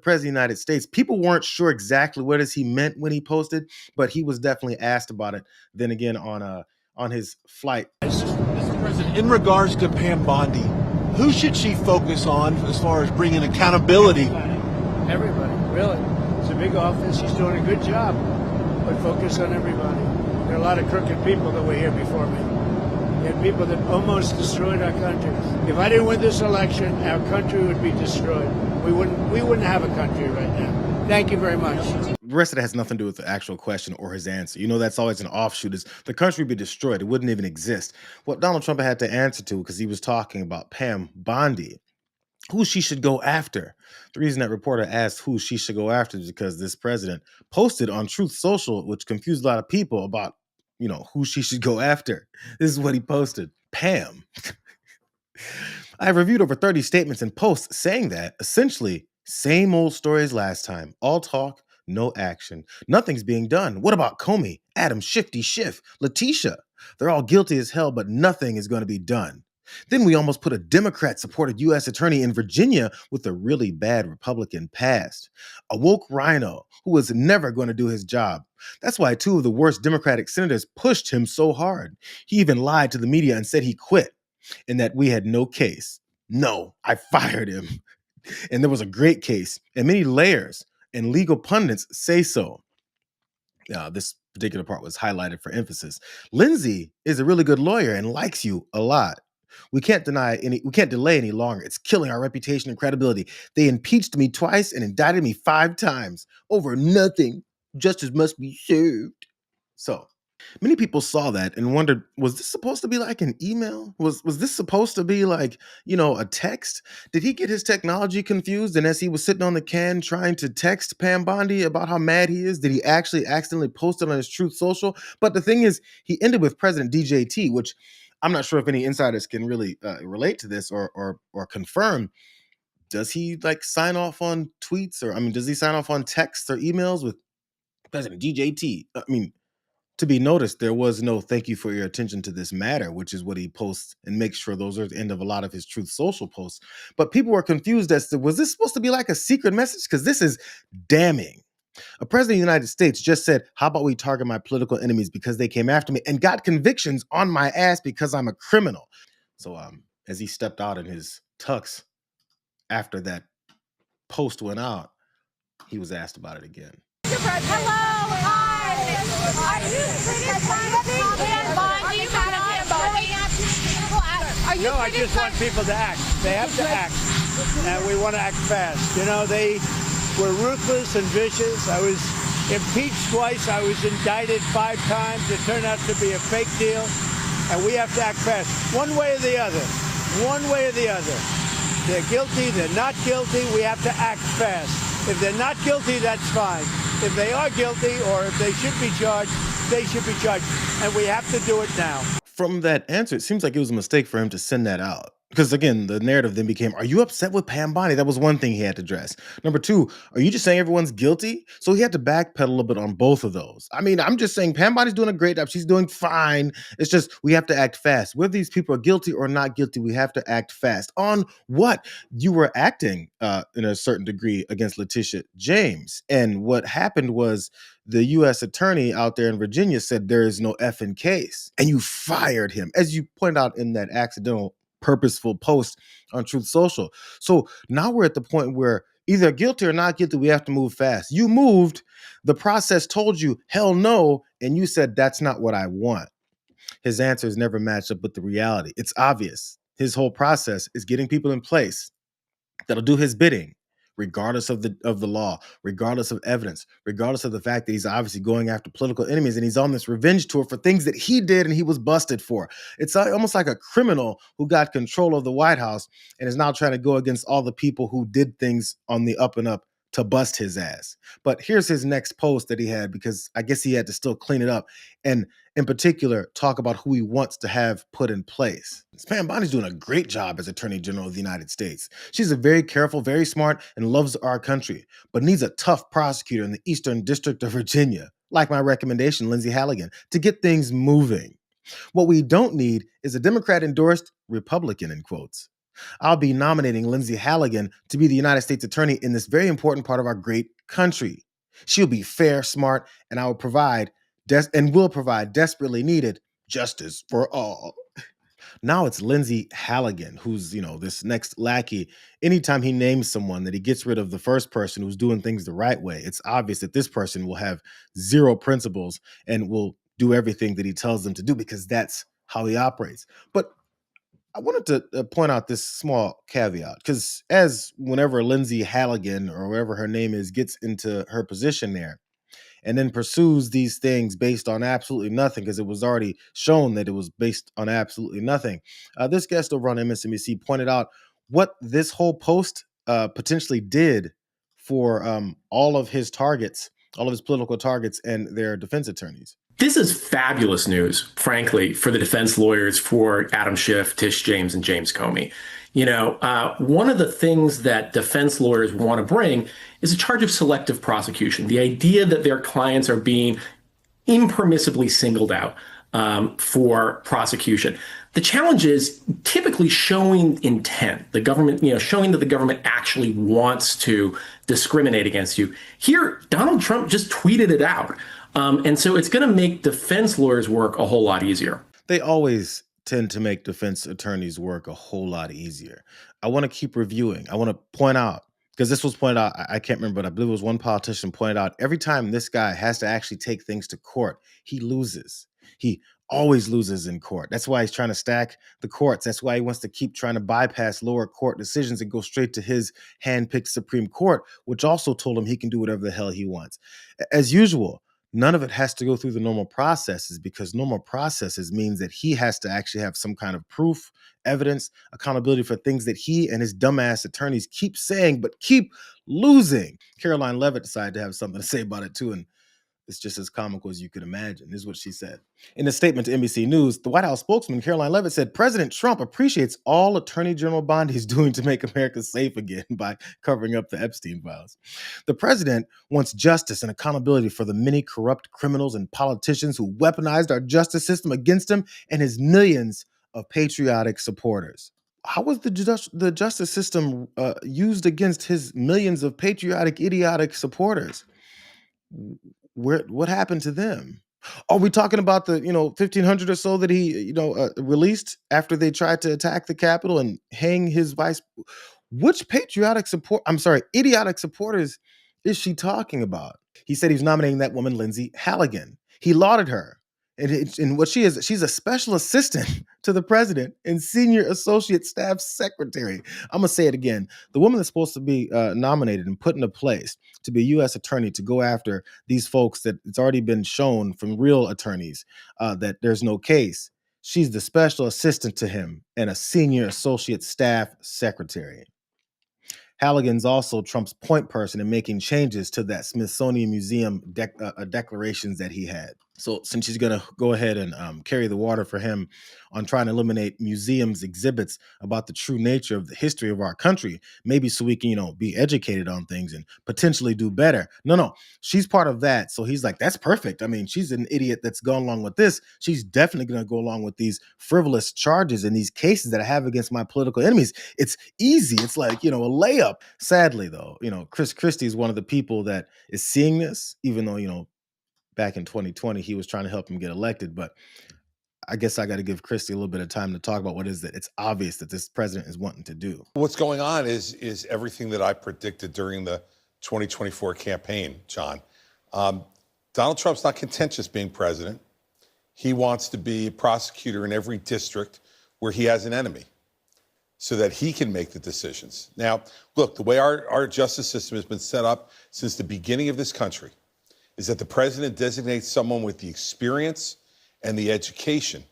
President of the United States. People weren't sure exactly what he meant when he posted, but he was definitely asked about it. Then again, on his flight. Mr. President, in regards to Pam Bondi, who should she focus on as far as bringing accountability? Everybody, really. It's a big office. She's doing a good job, but focus on everybody. There are a lot of crooked people that were here before me. You had people that almost destroyed our country. If I didn't win this election, our country would be destroyed. We wouldn't have a country right now. Thank you very much. The rest of it has nothing to do with the actual question or his answer. You know, that's always an offshoot, is the country would be destroyed. It wouldn't even exist. What Donald Trump had to answer to, because he was talking about Pam Bondi, who she should go after. The reason that reporter asked who she should go after is because this president posted on Truth Social, which confused a lot of people about, you know, who she should go after. This is what he posted. Pam. I have reviewed over 30 statements and posts saying that, essentially, same old stories last time. All talk, no action. Nothing's being done. What about Comey, Adam, Shifty, Schiff, Letitia? They're all guilty as hell, but nothing is going to be done. Then we almost put a Democrat-supported U.S. attorney in Virginia with a really bad Republican past. A woke rhino who was never going to do his job. That's why two of the worst Democratic senators pushed him so hard. He even lied to the media and said he quit and that we had no case. No, I fired him. And there was a great case and many layers, and legal pundits say so. This particular part was highlighted for emphasis. Lindsey is a really good lawyer and likes you a lot. We can't delay any longer. It's killing our reputation and credibility. They impeached me twice and indicted me 5 times over nothing. Justice must be served. So many people saw that and wondered, was this supposed to be like an email? Was this supposed to be like, you know, a text? Did he get his technology confused? And as he was sitting on the can trying to text Pam Bondi about how mad he is, did he actually accidentally post it on his Truth Social? But the thing is, he ended with President DJT, which I'm not sure if any insiders can really relate to this or confirm. Does he like sign off on tweets, or does he sign off on texts or emails with President DJT? To be noticed, there was no "thank you for your attention to this matter," which is what he posts and makes sure those are the end of a lot of his Truth Social posts. But people were confused as to, was this supposed to be like a secret message? Because this is damning. A president of the United States just said, how about we target my political enemies because they came after me, and got convictions on my ass because I'm a criminal. So as he stepped out in his tux after that post went out, he was asked about it again. Hello, hi. Are you criticizing Pam Bondi? No, I just want people to act. They have to act, and we want to act fast. You know, they were ruthless and vicious. I was impeached twice. I was indicted 5 times. It turned out to be a fake deal, and we have to act fast. One way or the other. One way or the other. They're guilty. They're not guilty. We have to act fast. If they're not guilty, that's fine. If they are guilty, or if they should be charged, they should be charged. And we have to do it now. From that answer, it seems like it was a mistake for him to send that out. Because again, the narrative then became, are you upset with Pam Bondi? That was one thing he had to address. Number 2, are you just saying everyone's guilty? So he had to backpedal a little bit on both of those. I'm just saying Pam Bondi's doing a great job. She's doing fine. It's just, we have to act fast. Whether these people are guilty or not guilty, we have to act fast. On what? You were acting in a certain degree against Letitia James. And what happened was the U.S. attorney out there in Virginia said there is no effing case. And you fired him, as you pointed out in that accidental purposeful post on Truth Social. So now we're at the point where either guilty or not guilty, we have to move fast. You moved, the process told you, hell no, and you said, that's not what I want. His answers never matched up with the reality. It's obvious. His whole process is getting people in place that'll do his bidding, regardless of the law, regardless of evidence, regardless of the fact that he's obviously going after political enemies, and he's on this revenge tour for things that he did and he was busted for. It's almost like a criminal who got control of the White House and is now trying to go against all the people who did things on the up and up to bust his ass. But here's his next post that he had, because I guess he had to still clean it up, and in particular talk about who he wants to have put in place. Pam Bondi's doing a great job as Attorney General of the United States. She's a very careful, very smart, and loves our country, but needs a tough prosecutor in the Eastern District of Virginia, like my recommendation, Lindsey Halligan, to get things moving. What we don't need is a Democrat-endorsed Republican, in quotes. I'll be nominating Lindsey Halligan to be the United States attorney in this very important part of our great country. She'll be fair, smart, and I will provide will provide desperately needed justice for all. Now it's Lindsey Halligan who's, this next lackey. Anytime he names someone that he gets rid of the first person who's doing things the right way, it's obvious that this person will have zero principles and will do everything that he tells them to do because that's how he operates. But I wanted to point out this small caveat because as whenever Lindsey Halligan or whatever her name is gets into her position there, and then pursues these things based on absolutely nothing because it was already shown that it was based on absolutely nothing. This guest over on MSNBC pointed out what this whole post potentially did for all of his targets, all of his political targets and their defense attorneys. This is fabulous news, frankly, for the defense lawyers for Adam Schiff, Tish James, and James Comey. One of the things that defense lawyers want to bring is a charge of selective prosecution, the idea that their clients are being impermissibly singled out for prosecution. The challenge is typically showing intent, the government, showing that the government actually wants to discriminate against you. Here, Donald Trump just tweeted it out. And so it's going to make defense lawyers' work a whole lot easier. They always tend to make defense attorneys' work a whole lot easier. I want to keep reviewing. I want to point out, because this was pointed out, I can't remember, but I believe it was one politician pointed out, every time this guy has to actually take things to court, he loses. He always loses in court. That's why he's trying to stack the courts. That's why he wants to keep trying to bypass lower court decisions and go straight to his hand-picked Supreme Court, which also told him he can do whatever the hell he wants. As usual, none of it has to go through the normal processes because normal processes means that he has to actually have some kind of proof, evidence, accountability for things that he and his dumbass attorneys keep saying but keep losing. Caroline Leavitt decided to have something to say about it too, and it's just as comical as you could imagine. This is what she said. In a statement to NBC News, the White House spokesman, Caroline Leavitt, said President Trump appreciates all Attorney General Bondi is doing to make America safe again by covering up the Epstein files. The president wants justice and accountability for the many corrupt criminals and politicians who weaponized our justice system against him and his millions of patriotic supporters. How was the justice system used against his millions of patriotic, idiotic supporters? What happened to them? Are we talking about the 1,500 or so that he released after they tried to attack the Capitol and hang his vice? Which idiotic supporters is she talking about? He said he was nominating that woman, Lindsey Halligan. He lauded her. And what she is, she's a special assistant to the president and senior associate staff secretary. I'm going to say it again. The woman that's supposed to be nominated and put into place to be a U.S. attorney to go after these folks that it's already been shown from real attorneys that there's no case. She's the special assistant to him and a senior associate staff secretary. Halligan's also Trump's point person in making changes to that Smithsonian Museum declarations that he had. So since she's going to go ahead and carry the water for him on trying to eliminate museums exhibits about the true nature of the history of our country, maybe so we can, be educated on things and potentially do better. No, she's part of that. So he's like, that's perfect. I mean, she's an idiot that's gone along with this. She's definitely going to go along with these frivolous charges and these cases that I have against my political enemies. It's easy. It's like, a layup. Sadly, though, Chris Christie is one of the people that is seeing this, even though, back in 2020, he was trying to help him get elected. But I guess I got to give Christie a little bit of time to talk about what is it. It's obvious that this president is wanting to do. What's going on is everything that I predicted during the 2024 campaign, John. Donald Trump's not content just being president. He wants to be a prosecutor in every district where he has an enemy so that he can make the decisions. Now, look, the way our justice system has been set up since the beginning of this country is that the president designates someone with the experience and the education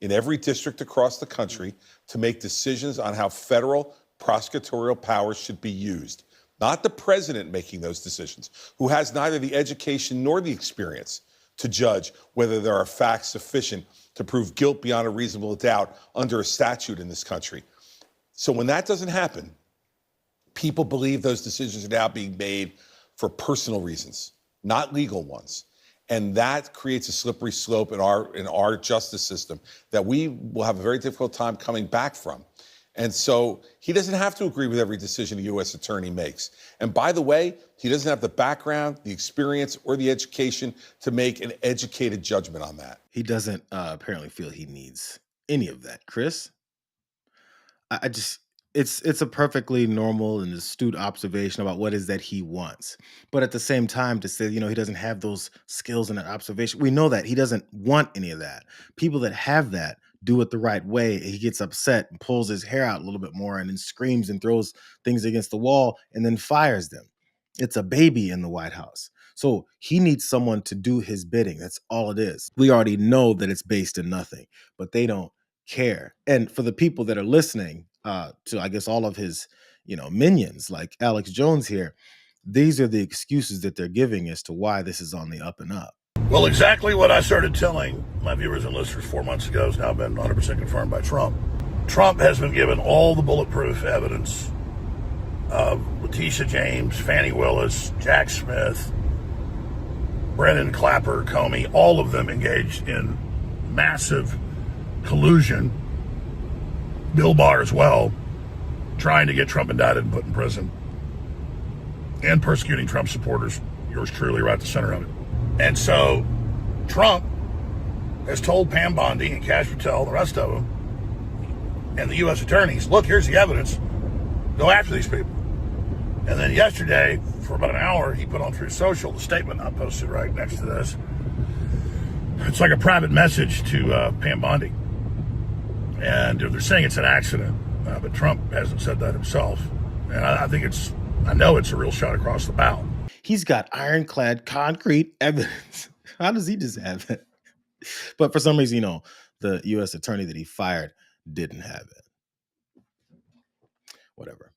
in every district across the country to make decisions on how federal prosecutorial powers should be used. Not the president making those decisions, who has neither the education nor the experience to judge whether there are facts sufficient to prove guilt beyond a reasonable doubt under a statute in this country. So when that doesn't happen, people believe those decisions are now being made for personal reasons, not legal ones. And that creates a slippery slope in our justice system that we will have a very difficult time coming back from. And so he doesn't have to agree with every decision a U.S. attorney makes. And by the way, he doesn't have the background, the experience, or the education to make an educated judgment on that. He doesn't apparently feel he needs any of that. Chris, I just it's a perfectly normal and astute observation about what is that he wants. But at the same time, to say, he doesn't have those skills and that observation, we know that he doesn't want any of that. People that have that do it the right way. He gets upset and pulls his hair out a little bit more and then screams and throws things against the wall and then fires them. It's a baby in the White House. So he needs someone to do his bidding. That's all it is. We already know that it's based in nothing, but they don't care. And for the people that are listening to, I guess, all of his, minions like Alex Jones here, these are the excuses that they're giving as to why this is on the up and up. Well, exactly what I started telling my viewers and listeners 4 months ago has now been 100% confirmed by Trump. Trump has been given all the bulletproof evidence of Letitia James, Fannie Willis, Jack Smith, Brennan Clapper, Comey, all of them engaged in massive collusion, Bill Barr as well, trying to get Trump indicted and put in prison, and persecuting Trump supporters, yours truly right at the center of it. And so Trump has told Pam Bondi and Cash Patel, the rest of them, and the U.S. attorneys, look, here's the evidence. Go after these people. And then yesterday, for about an hour, he put on Truth Social the statement I posted right next to this. It's like a private message to Pam Bondi. And they're saying it's an accident, but Trump hasn't said that himself. And I know it's a real shot across the bow. He's got ironclad concrete evidence. How does he just have it? But for some reason, the U.S. attorney that he fired didn't have it. Whatever.